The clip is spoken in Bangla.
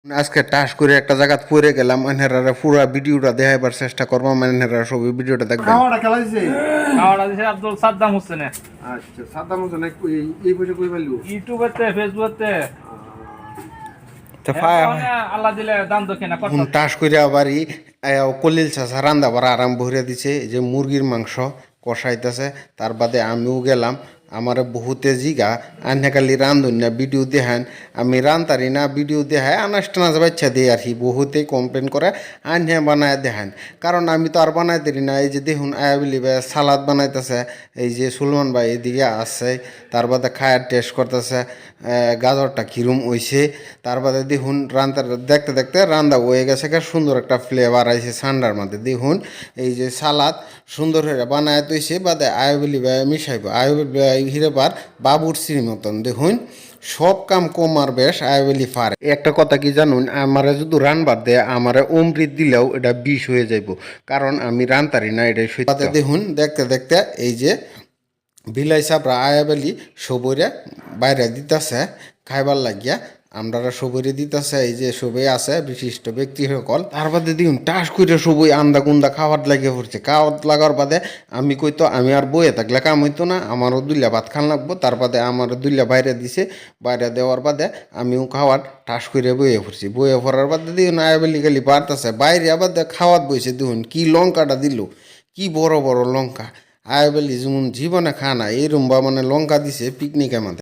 আজকে টাস করে একটা জায়গা পড়ে গেলাম এনহেরারে পুরো ভিডিওটা দেখাইবার চেষ্টা করবো এনহেরার সবই ভিডিওটা দেখবেন। খাওয়াটা খেলা দিছে খাওয়াটা দিছে আব্দুল সাদ্দাম হোসেনে। আচ্ছা সাদ্দাম হোসেন এই পয়সা কই পাইলো ইউটিউবেতে ফেসবুকেতে তো আল্লাহ দিলে দান দক্ষিণা করতে টাস করে আবারই কলিল চাষা রান্দা বাড়া আরাম ভরে দিছে যে মুরগির মাংস কষাইতেছে। তার বাদে আমিও গেলাম আমার বহুতে জিগা আনহাকালি রান্ধুন না ভিডিও দেখান আমি রান্তারি না ভিডিও দেখায় আনাজ টানাজ বাচ্চা দিয়ে আর কি বহুতেই কমপ্লেন করে আনহা বানায় দেখান কারণ আমি তো আর বানাই দেরি না। এই যে দেখুন আয়াবলি ভাই সালাদ বানাইতেছে, এই যে সুলমান ভাই এদিকে আসছে, তার বাদে খায়ার টেস্ট করতেছে গাজরটা কিরম হইছে। তার বাদে দেখুন রান্তার দেখতে দেখতে রান্দা হয়ে গেছে, সুন্দর একটা ফ্লেভার আইছে ঠান্ডার মধ্যে। দেখুন এই যে সালাদ সুন্দর হয়ে বানায় তৈছে বাদে আয়াবলি ভাই মিশাইব আয়াবলি ভাই হিরেবার বাবুর শ্রী মতন। দেখুন সব কাম কমার বেশ আয়াবলি ফার। একটা কথা কি জানুন, আমারে যদি রানবার দেয় আমারে অমৃত দিলেও এটা বিষ হয়ে যাইব, কারণ আমি রানতারি না এটাই সত্যি। দেখুন দেখতে দেখতে এই যে বিলাই সাপরা আয়াবলি সবরে বাইরে দিতেছে খাইবার লাগিয়া, আমরা সবরে দিতেছে। এই যে সবই আছে বিশিষ্ট ব্যক্তি সকল। তার বাদে দেখুন টাস করে সবই আন্দা গুন্দা খাওয়ার লাগে পড়ছে। খাওয়ার লাগার বাদে আমি কইতো আমি আর বইয়ে থাকলে কাম হইতো না, আমারও দুইলা ভাত খান লাগবো। তার বাদে আমার দুইলা বাইরে দিছে, বাইরে দেওয়ার বাদে আমিও খাওয়ার টাস করে বইয়ে পড়ছি। বইয়ে পড়ার বাদে দেখুন আয়াবলি গেলি বাড়তেছে বাইরে আবার খাওয়াত বইছে। দেখুন কি লঙ্কাটা দিল, কি বড় বড় লঙ্কা। আয়াবলি যেমন জীবনে খানা এরম বা মানে লঙ্কা দিছে পিকনিকের মধ্যে।